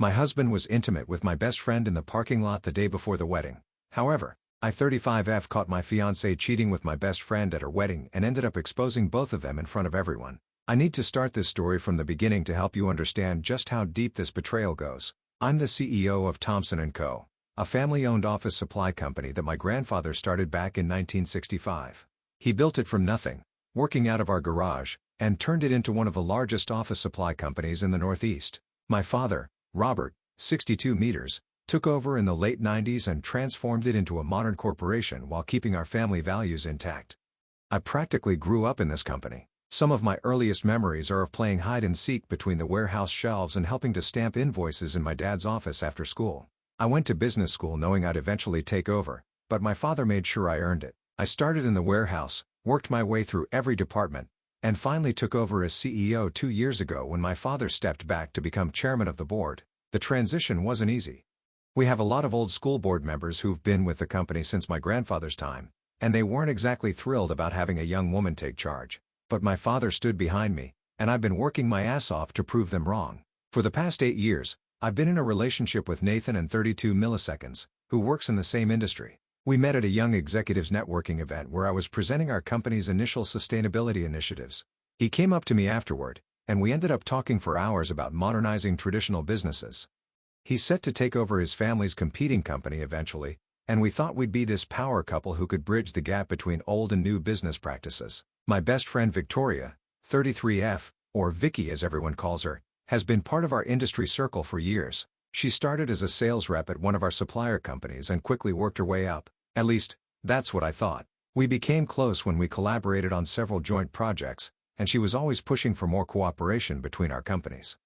My husband was intimate with my best friend in the parking lot the day before the wedding. However, I-35F caught my fiancée cheating with my best friend at her wedding and ended up exposing both of them in front of everyone. I need to start this story from the beginning to help you understand just how deep this betrayal goes. I'm the CEO of Thompson & Co., a family-owned office supply company that my grandfather started back in 1965. He built it from nothing, working out of our garage, and turned it into one of the largest office supply companies in the Northeast. My father, Robert, 62 meters, took over in the late 90s and transformed it into a modern corporation while keeping our family values intact. I practically grew up in this company. Some of my earliest memories are of playing hide-and-seek between the warehouse shelves and helping to stamp invoices in my dad's office after school. I went to business school knowing I'd eventually take over, but my father made sure I earned it. I started in the warehouse, worked my way through every department, and finally took over as CEO 2 years ago when my father stepped back to become chairman of the board. The transition wasn't easy. We have a lot of old school board members who've been with the company since my grandfather's time, and they weren't exactly thrilled about having a young woman take charge. But my father stood behind me, and I've been working my ass off to prove them wrong. For the past 8 years, I've been in a relationship with Nathan and 32 milliseconds, who works in the same industry. We met at a young executives networking event where I was presenting our company's initial sustainability initiatives. He came up to me afterward, and we ended up talking for hours about modernizing traditional businesses. He's set to take over his family's competing company eventually, and we thought we'd be this power couple who could bridge the gap between old and new business practices. My best friend Victoria, 33F, or Vicky as everyone calls her, has been part of our industry circle for years. She started as a sales rep at one of our supplier companies and quickly worked her way up. At least, that's what I thought. We became close when we collaborated on several joint projects, and she was always pushing for more cooperation between our companies.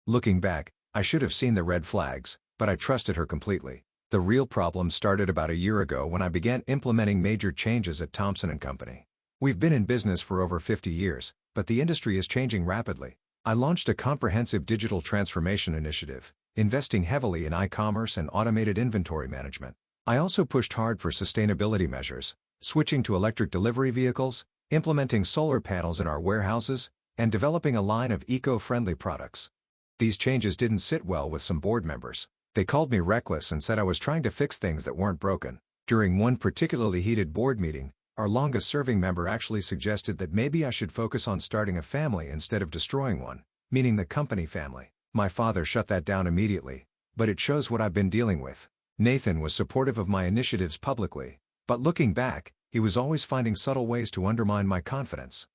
Looking back, I should have seen the red flags, but I trusted her completely. The real problem started about a year ago when I began implementing major changes at Thompson & Company. We've been in business for over 50 years, but the industry is changing rapidly. I launched a comprehensive digital transformation initiative, investing heavily in e-commerce and automated inventory management. I also pushed hard for sustainability measures, switching to electric delivery vehicles, implementing solar panels in our warehouses, and developing a line of eco-friendly products. These changes didn't sit well with some board members. They called me reckless and said I was trying to fix things that weren't broken. During one particularly heated board meeting, our longest-serving member actually suggested that maybe I should focus on starting a family instead of destroying one, meaning the company family. My father shut that down immediately, but it shows what I've been dealing with. Nathan was supportive of my initiatives publicly, but looking back, he was always finding subtle ways to undermine my confidence.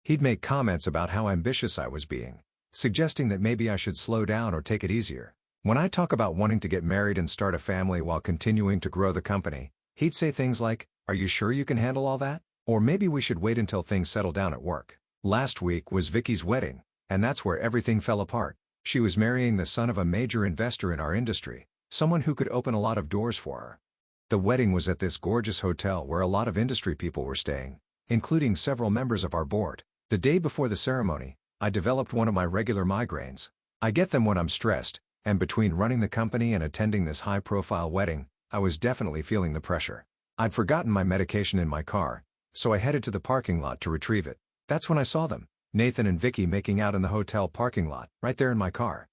He'd make comments about how ambitious I was being, suggesting that maybe I should slow down or take it easier. When I talk about wanting to get married and start a family while continuing to grow the company, he'd say things like, "Are you sure you can handle all that? Or maybe we should wait until things settle down at work." Last week was Vicky's wedding, and that's where everything fell apart. She was marrying the son of a major investor in our industry, someone who could open a lot of doors for her. The wedding was at this gorgeous hotel where a lot of industry people were staying, including several members of our board. The day before the ceremony, I developed one of my regular migraines. I get them when I'm stressed, and between running the company and attending this high-profile wedding, I was definitely feeling the pressure. I'd forgotten my medication in my car, so I headed to the parking lot to retrieve it. That's when I saw them, Nathan and Vicky making out in the hotel parking lot, right there in my car.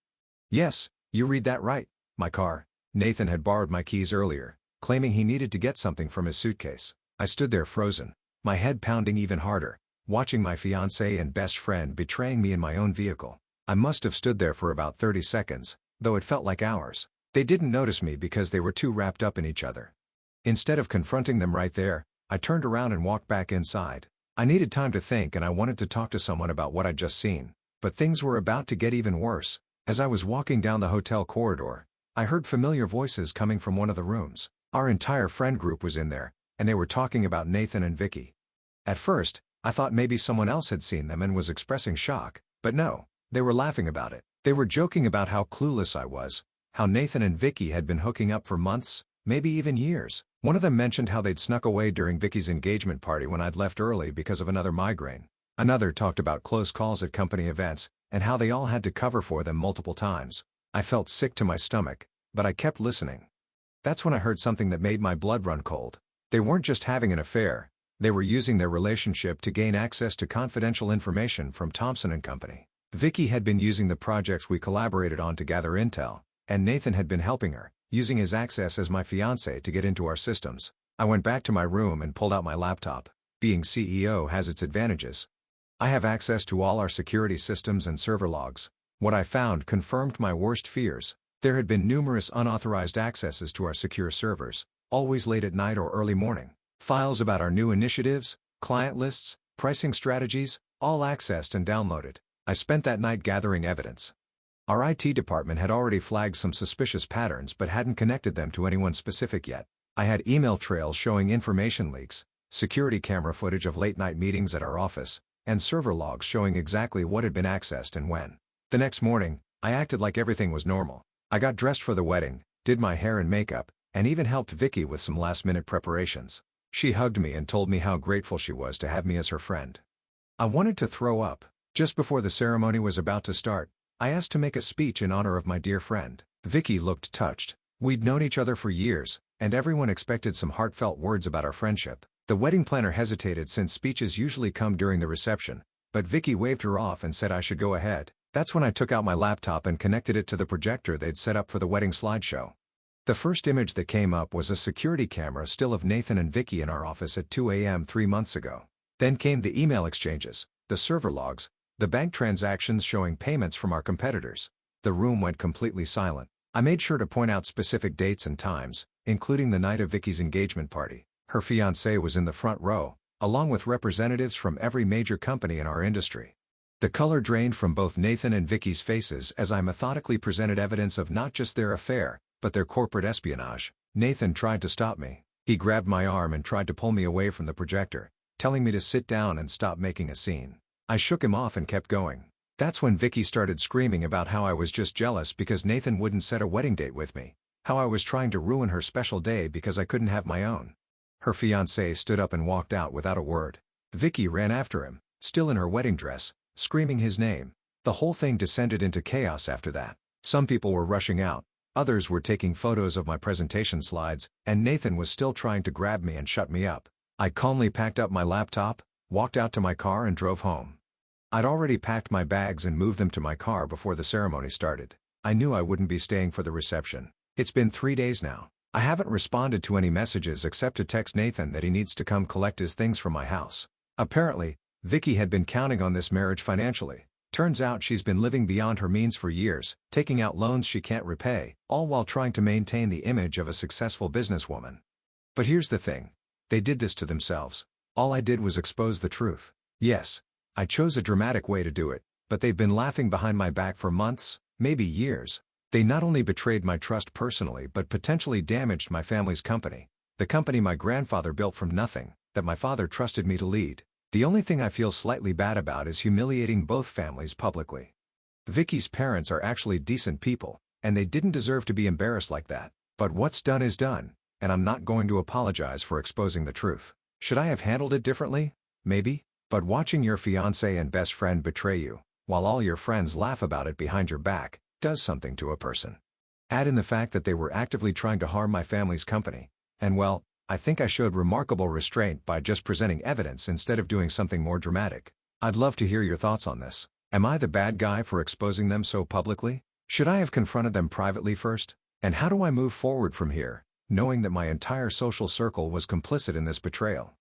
Yes, you read that right, my car. Nathan had borrowed my keys earlier, claiming he needed to get something from his suitcase. I stood there frozen, my head pounding even harder, watching my fiancée and best friend betraying me in my own vehicle. I must have stood there for about 30 seconds, though it felt like hours. They didn't notice me because they were too wrapped up in each other. Instead of confronting them right there, I turned around and walked back inside. I needed time to think and I wanted to talk to someone about what I'd just seen. But things were about to get even worse. As I was walking down the hotel corridor, I heard familiar voices coming from one of the rooms. Our entire friend group was in there, and they were talking about Nathan and Vicky. At first, I thought maybe someone else had seen them and was expressing shock, but no, they were laughing about it. They were joking about how clueless I was, how Nathan and Vicky had been hooking up for months, maybe even years. One of them mentioned how they'd snuck away during Vicky's engagement party when I'd left early because of another migraine. Another talked about close calls at company events, and how they all had to cover for them multiple times. I felt sick to my stomach, but I kept listening. That's when I heard something that made my blood run cold. They weren't just having an affair, they were using their relationship to gain access to confidential information from Thompson & Company. Vicky had been using the projects we collaborated on to gather intel, and Nathan had been helping her, using his access as my fiancé to get into our systems. I went back to my room and pulled out my laptop. Being CEO has its advantages. I have access to all our security systems and server logs. What I found confirmed my worst fears. There had been numerous unauthorized accesses to our secure servers, always late at night or early morning. Files about our new initiatives, client lists, pricing strategies, all accessed and downloaded. I spent that night gathering evidence. Our IT department had already flagged some suspicious patterns but hadn't connected them to anyone specific yet. I had email trails showing information leaks, security camera footage of late-night meetings at our office, and server logs showing exactly what had been accessed and when. The next morning, I acted like everything was normal. I got dressed for the wedding, did my hair and makeup, and even helped Vicky with some last-minute preparations. She hugged me and told me how grateful she was to have me as her friend. I wanted to throw up. Just before the ceremony was about to start, I asked to make a speech in honor of my dear friend. Vicky looked touched. We'd known each other for years, and everyone expected some heartfelt words about our friendship. The wedding planner hesitated since speeches usually come during the reception, but Vicky waved her off and said I should go ahead. That's when I took out my laptop and connected it to the projector they'd set up for the wedding slideshow. The first image that came up was a security camera still of Nathan and Vicky in our office at 2 a.m. 3 months ago. Then came the email exchanges, the server logs, the bank transactions showing payments from our competitors. The room went completely silent. I made sure to point out specific dates and times, including the night of Vicky's engagement party. Her fiancé was in the front row, along with representatives from every major company in our industry. The color drained from both Nathan and Vicky's faces as I methodically presented evidence of not just their affair, but their corporate espionage. Nathan tried to stop me. He grabbed my arm and tried to pull me away from the projector, telling me to sit down and stop making a scene. I shook him off and kept going. That's when Vicky started screaming about how I was just jealous because Nathan wouldn't set a wedding date with me, how I was trying to ruin her special day because I couldn't have my own. Her fiancé stood up and walked out without a word. Vicky ran after him, still in her wedding dress, screaming his name. The whole thing descended into chaos after that. Some people were rushing out, others were taking photos of my presentation slides, and Nathan was still trying to grab me and shut me up. I calmly packed up my laptop, walked out to my car and drove home. I'd already packed my bags and moved them to my car before the ceremony started. I knew I wouldn't be staying for the reception. It's been 3 days now. I haven't responded to any messages except to text Nathan that he needs to come collect his things from my house. Apparently, Vicky had been counting on this marriage financially. Turns out she's been living beyond her means for years, taking out loans she can't repay, all while trying to maintain the image of a successful businesswoman. But here's the thing. They did this to themselves. All I did was expose the truth. Yes, I chose a dramatic way to do it, but they've been laughing behind my back for months, maybe years. They not only betrayed my trust personally but potentially damaged my family's company, the company my grandfather built from nothing, that my father trusted me to lead. The only thing I feel slightly bad about is humiliating both families publicly. Vicky's parents are actually decent people, and they didn't deserve to be embarrassed like that. But what's done is done, and I'm not going to apologize for exposing the truth. Should I have handled it differently? Maybe. But watching your fiancé and best friend betray you, while all your friends laugh about it behind your back, does something to a person. Add in the fact that they were actively trying to harm my family's company, and well, I think I showed remarkable restraint by just presenting evidence instead of doing something more dramatic. I'd love to hear your thoughts on this. Am I the bad guy for exposing them so publicly? Should I have confronted them privately first? And how do I move forward from here, knowing that my entire social circle was complicit in this betrayal?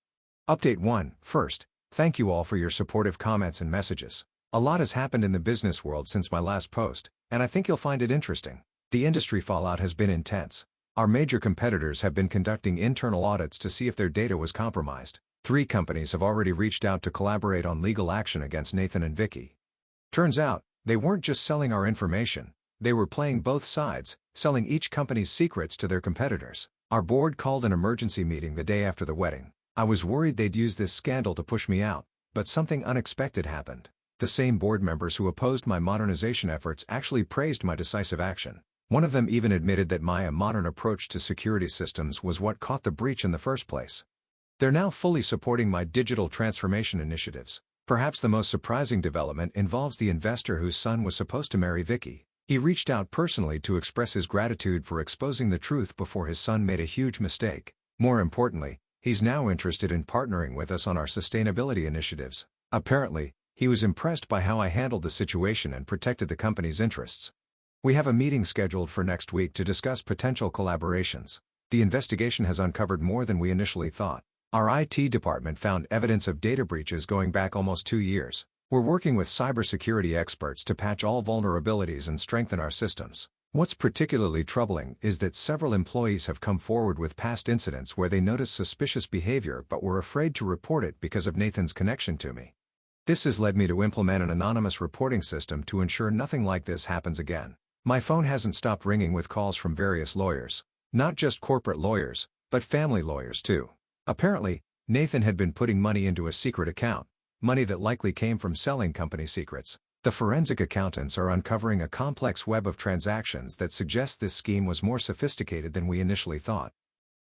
Update 1. First, thank you all for your supportive comments and messages. A lot has happened in the business world since my last post, and I think you'll find it interesting. The industry fallout has been intense. Our major competitors have been conducting internal audits to see if their data was compromised. 3 companies have already reached out to collaborate on legal action against Nathan and Vicky. Turns out, they weren't just selling our information, they were playing both sides, selling each company's secrets to their competitors. Our board called an emergency meeting the day after the wedding. I was worried they'd use this scandal to push me out, but something unexpected happened. The same board members who opposed my modernization efforts actually praised my decisive action. One of them even admitted that my modern approach to security systems was what caught the breach in the first place. They're now fully supporting my digital transformation initiatives. Perhaps the most surprising development involves the investor whose son was supposed to marry Vicky. He reached out personally to express his gratitude for exposing the truth before his son made a huge mistake. More importantly, he's now interested in partnering with us on our sustainability initiatives. Apparently, he was impressed by how I handled the situation and protected the company's interests. We have a meeting scheduled for next week to discuss potential collaborations. The investigation has uncovered more than we initially thought. Our IT department found evidence of data breaches going back almost 2 years. We're working with cybersecurity experts to patch all vulnerabilities and strengthen our systems. What's particularly troubling is that several employees have come forward with past incidents where they noticed suspicious behavior but were afraid to report it because of Nathan's connection to me. This has led me to implement an anonymous reporting system to ensure nothing like this happens again. My phone hasn't stopped ringing with calls from various lawyers. Not just corporate lawyers, but family lawyers too. Apparently, Nathan had been putting money into a secret account, money that likely came from selling company secrets. The forensic accountants are uncovering a complex web of transactions that suggests this scheme was more sophisticated than we initially thought.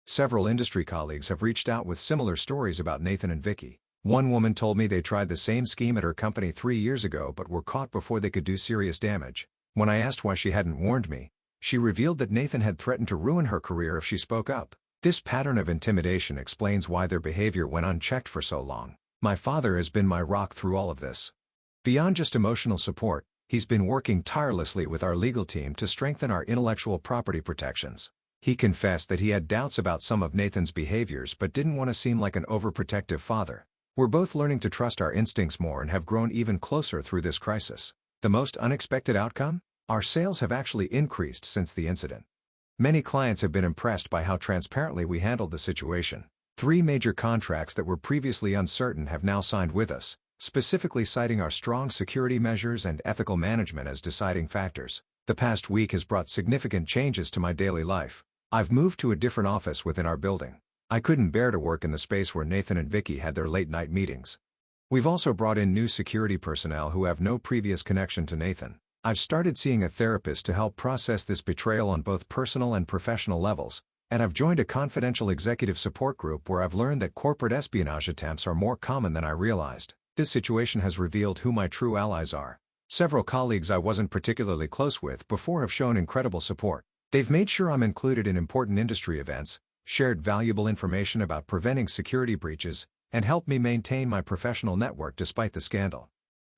Several industry colleagues have reached out with similar stories about Nathan and Vicky. One woman told me they tried the same scheme at her company 3 years ago but were caught before they could do serious damage. When I asked why she hadn't warned me, she revealed that Nathan had threatened to ruin her career if she spoke up. This pattern of intimidation explains why their behavior went unchecked for so long. My father has been my rock through all of this. Beyond just emotional support, he's been working tirelessly with our legal team to strengthen our intellectual property protections. He confessed that he had doubts about some of Nathan's behaviors but didn't want to seem like an overprotective father. We're both learning to trust our instincts more and have grown even closer through this crisis. The most unexpected outcome? Our sales have actually increased since the incident. Many clients have been impressed by how transparently we handled the situation. 3 major contracts that were previously uncertain have now signed with us, specifically citing our strong security measures and ethical management as deciding factors. The past week has brought significant changes to my daily life. I've moved to a different office within our building. I couldn't bear to work in the space where Nathan and Vicky had their late-night meetings. We've also brought in new security personnel who have no previous connection to Nathan. I've started seeing a therapist to help process this betrayal on both personal and professional levels, and I've joined a confidential executive support group where I've learned that corporate espionage attempts are more common than I realized. This situation has revealed who my true allies are. Several colleagues I wasn't particularly close with before have shown incredible support. They've made sure I'm included in important industry events, shared valuable information about preventing security breaches, and helped me maintain my professional network despite the scandal.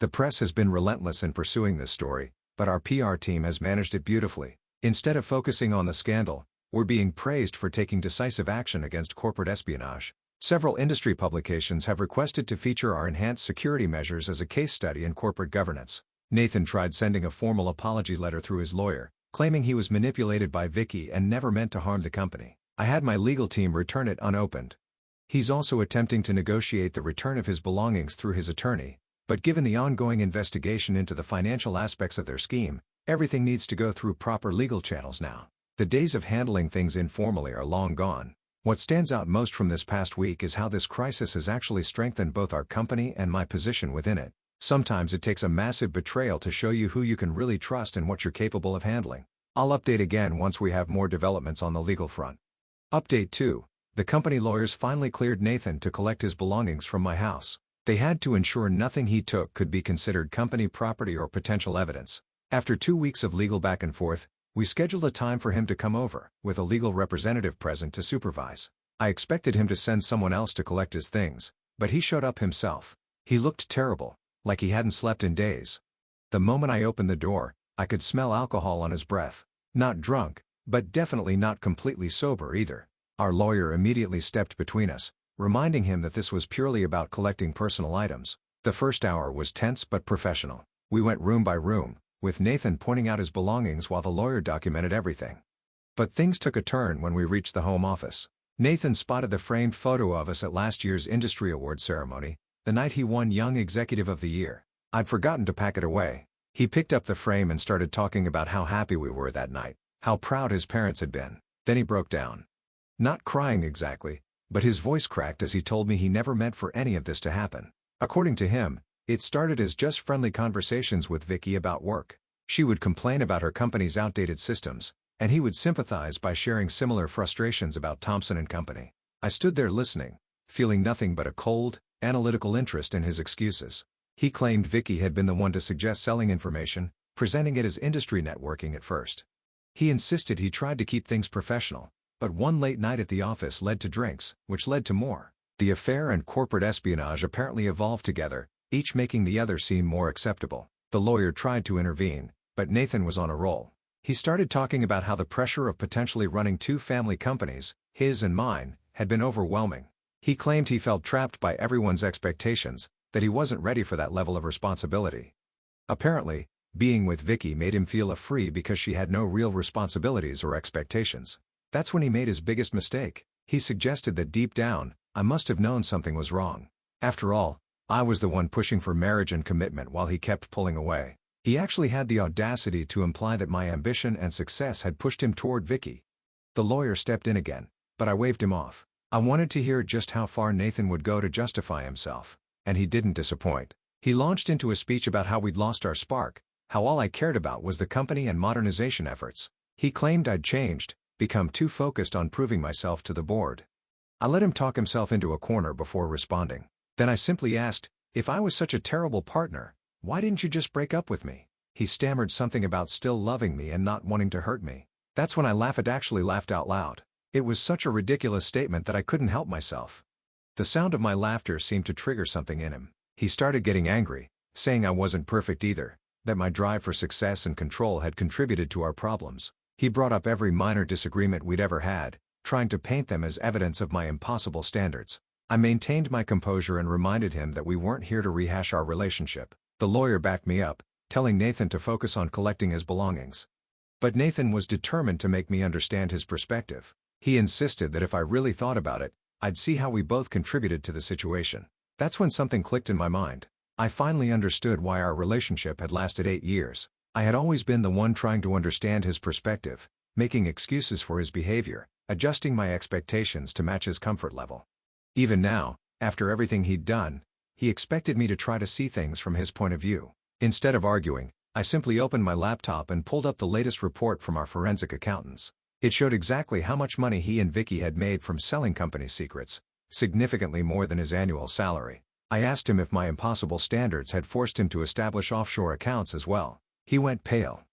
The press has been relentless in pursuing this story, but our PR team has managed it beautifully. Instead of focusing on the scandal, we're being praised for taking decisive action against corporate espionage. Several industry publications have requested to feature our enhanced security measures as a case study in corporate governance. Nathan tried sending a formal apology letter through his lawyer, claiming he was manipulated by Vicky and never meant to harm the company. I had my legal team return it unopened. He's also attempting to negotiate the return of his belongings through his attorney, but given the ongoing investigation into the financial aspects of their scheme, everything needs to go through proper legal channels now. The days of handling things informally are long gone. What stands out most from this past week is how this crisis has actually strengthened both our company and my position within it. Sometimes it takes a massive betrayal to show you who you can really trust and what you're capable of handling. I'll update again once we have more developments on the legal front. Update 2. The company lawyers finally cleared Nathan to collect his belongings from my house. They had to ensure nothing he took could be considered company property or potential evidence. After 2 weeks of legal back and forth, we scheduled a time for him to come over, with a legal representative present to supervise. I expected him to send someone else to collect his things, but he showed up himself. He looked terrible, like he hadn't slept in days. The moment I opened the door, I could smell alcohol on his breath. Not drunk, but definitely not completely sober either. Our lawyer immediately stepped between us, reminding him that this was purely about collecting personal items. The first hour was tense but professional. We went room by room, with Nathan pointing out his belongings while the lawyer documented everything. But things took a turn when we reached the home office. Nathan spotted the framed photo of us at last year's industry award ceremony, the night he won Young Executive of the Year. I'd forgotten to pack it away. He picked up the frame and started talking about how happy we were that night, how proud his parents had been. Then he broke down. Not crying exactly, but his voice cracked as he told me he never meant for any of this to happen. According to him, it started as just friendly conversations with Vicky about work. She would complain about her company's outdated systems, and he would sympathize by sharing similar frustrations about Thompson & Company. I stood there listening, feeling nothing but a cold, analytical interest in his excuses. He claimed Vicky had been the one to suggest selling information, presenting it as industry networking at first. He insisted he tried to keep things professional, but one late night at the office led to drinks, which led to more. The affair and corporate espionage apparently evolved together, each making the other seem more acceptable. The lawyer tried to intervene, but Nathan was on a roll. He started talking about how the pressure of potentially running two family companies, his and mine, had been overwhelming. He claimed he felt trapped by everyone's expectations, that he wasn't ready for that level of responsibility. Apparently, being with Vicky made him feel free because she had no real responsibilities or expectations. That's when he made his biggest mistake. He suggested that deep down, I must have known something was wrong. After all, I was the one pushing for marriage and commitment while he kept pulling away. He actually had the audacity to imply that my ambition and success had pushed him toward Vicky. The lawyer stepped in again, but I waved him off. I wanted to hear just how far Nathan would go to justify himself, and he didn't disappoint. He launched into a speech about how we'd lost our spark, how all I cared about was the company and modernization efforts. He claimed I'd changed, become too focused on proving myself to the board. I let him talk himself into a corner before responding. Then I simply asked, if I was such a terrible partner, why didn't you just break up with me? He stammered something about still loving me and not wanting to hurt me. That's when I actually laughed out loud. It was such a ridiculous statement that I couldn't help myself. The sound of my laughter seemed to trigger something in him. He started getting angry, saying I wasn't perfect either, that my drive for success and control had contributed to our problems. He brought up every minor disagreement we'd ever had, trying to paint them as evidence of my impossible standards. I maintained my composure and reminded him that we weren't here to rehash our relationship. The lawyer backed me up, telling Nathan to focus on collecting his belongings. But Nathan was determined to make me understand his perspective. He insisted that if I really thought about it, I'd see how we both contributed to the situation. That's when something clicked in my mind. I finally understood why our relationship had lasted 8 years. I had always been the one trying to understand his perspective, making excuses for his behavior, adjusting my expectations to match his comfort level. Even now, after everything he'd done, he expected me to try to see things from his point of view. Instead of arguing, I simply opened my laptop and pulled up the latest report from our forensic accountants. It showed exactly how much money he and Vicky had made from selling company secrets, significantly more than his annual salary. I asked him if my impossible standards had forced him to establish offshore accounts as well. He went pale.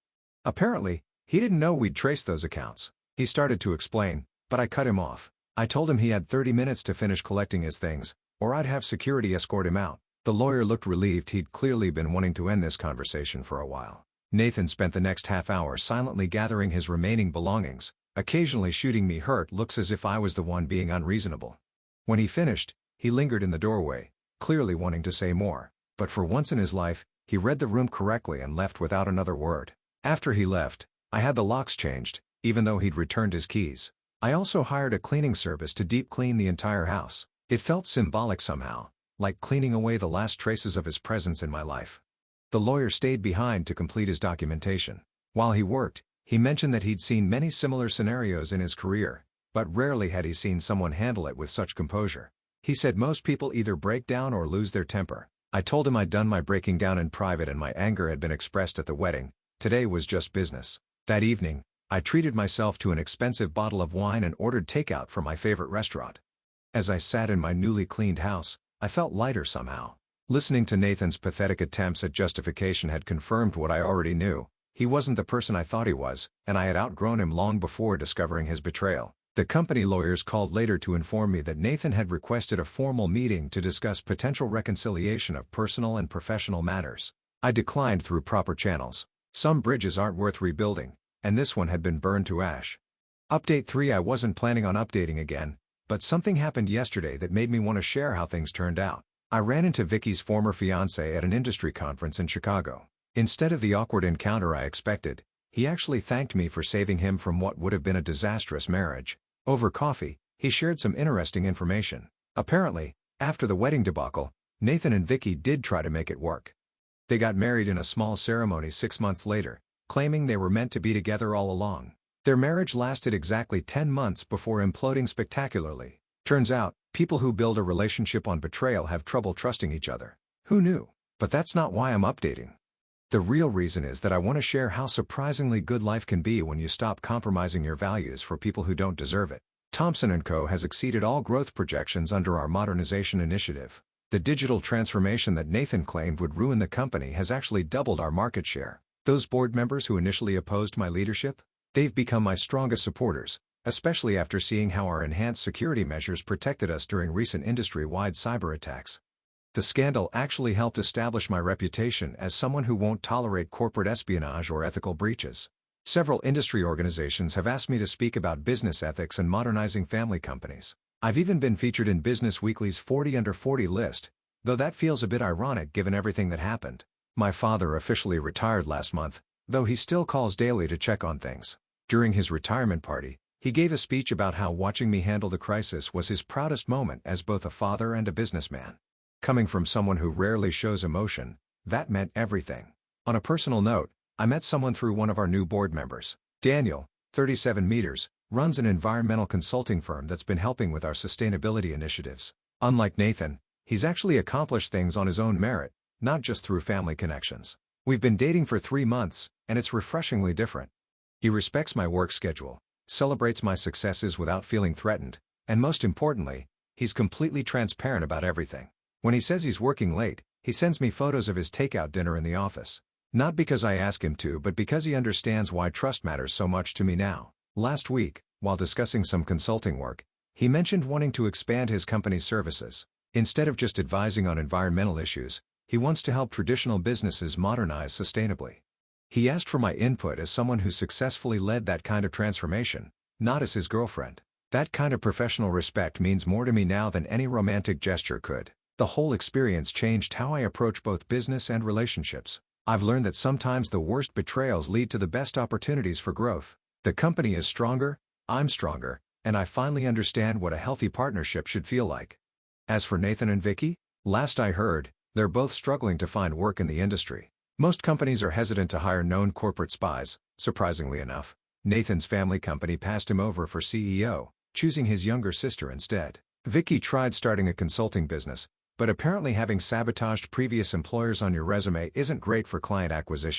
Apparently, he didn't know we'd traced those accounts. He started to explain, but I cut him off. I told him he had 30 minutes to finish collecting his things, or I'd have security escort him out. The lawyer looked relieved. He'd clearly been wanting to end this conversation for a while. Nathan spent the next half hour silently gathering his remaining belongings, occasionally shooting me hurt looks as if I was the one being unreasonable. When he finished, he lingered in the doorway, clearly wanting to say more, but for once in his life, he read the room correctly and left without another word. After he left, I had the locks changed, even though he'd returned his keys. I also hired a cleaning service to deep clean the entire house. It felt symbolic somehow, like cleaning away the last traces of his presence in my life. The lawyer stayed behind to complete his documentation. While he worked, he mentioned that he'd seen many similar scenarios in his career, but rarely had he seen someone handle it with such composure. He said most people either break down or lose their temper. I told him I'd done my breaking down in private and my anger had been expressed at the wedding. Today was just business. That evening, I treated myself to an expensive bottle of wine and ordered takeout from my favorite restaurant. As I sat in my newly cleaned house, I felt lighter somehow. Listening to Nathan's pathetic attempts at justification had confirmed what I already knew. He wasn't the person I thought he was, and I had outgrown him long before discovering his betrayal. The company lawyers called later to inform me that Nathan had requested a formal meeting to discuss potential reconciliation of personal and professional matters. I declined through proper channels. Some bridges aren't worth rebuilding, and this one had been burned to ash. Update 3: I wasn't planning on updating again, but something happened yesterday that made me want to share how things turned out. I ran into Vicky's former fiancé at an industry conference in Chicago. Instead of the awkward encounter I expected, he actually thanked me for saving him from what would have been a disastrous marriage. Over coffee, he shared some interesting information. Apparently, after the wedding debacle, Nathan and Vicky did try to make it work. They got married in a small ceremony 6 months later, claiming they were meant to be together all along. Their marriage lasted exactly 10 months before imploding spectacularly. Turns out, people who build a relationship on betrayal have trouble trusting each other. Who knew? But that's not why I'm updating. The real reason is that I want to share how surprisingly good life can be when you stop compromising your values for people who don't deserve it. Thomson & Co. has exceeded all growth projections under our modernization initiative. The digital transformation that Nathan claimed would ruin the company has actually doubled our market share. Those board members who initially opposed my leadership? They've become my strongest supporters, especially after seeing how our enhanced security measures protected us during recent industry-wide cyber attacks. The scandal actually helped establish my reputation as someone who won't tolerate corporate espionage or ethical breaches. Several industry organizations have asked me to speak about business ethics and modernizing family companies. I've even been featured in Business Weekly's 40 Under 40 list, though that feels a bit ironic given everything that happened. My father officially retired last month, though he still calls daily to check on things. During his retirement party, he gave a speech about how watching me handle the crisis was his proudest moment as both a father and a businessman. Coming from someone who rarely shows emotion, that meant everything. On a personal note, I met someone through one of our new board members. Daniel, 37 meters, runs an environmental consulting firm that's been helping with our sustainability initiatives. Unlike Nathan, he's actually accomplished things on his own merit, not just through family connections. We've been dating for 3 months, and it's refreshingly different. He respects my work schedule, celebrates my successes without feeling threatened, and most importantly, he's completely transparent about everything. When he says he's working late, he sends me photos of his takeout dinner in the office. Not because I ask him to, but because he understands why trust matters so much to me now. Last week, while discussing some consulting work, he mentioned wanting to expand his company's services. Instead of just advising on environmental issues, he wants to help traditional businesses modernize sustainably. He asked for my input as someone who successfully led that kind of transformation, not as his girlfriend. That kind of professional respect means more to me now than any romantic gesture could. The whole experience changed how I approach both business and relationships. I've learned that sometimes the worst betrayals lead to the best opportunities for growth. The company is stronger, I'm stronger, and I finally understand what a healthy partnership should feel like. As for Nathan and Vicky, last I heard, they're both struggling to find work in the industry. Most companies are hesitant to hire known corporate spies. Surprisingly enough, Nathan's family company passed him over for CEO, choosing his younger sister instead. Vicky tried starting a consulting business, but apparently having sabotaged previous employers on your resume isn't great for client acquisition.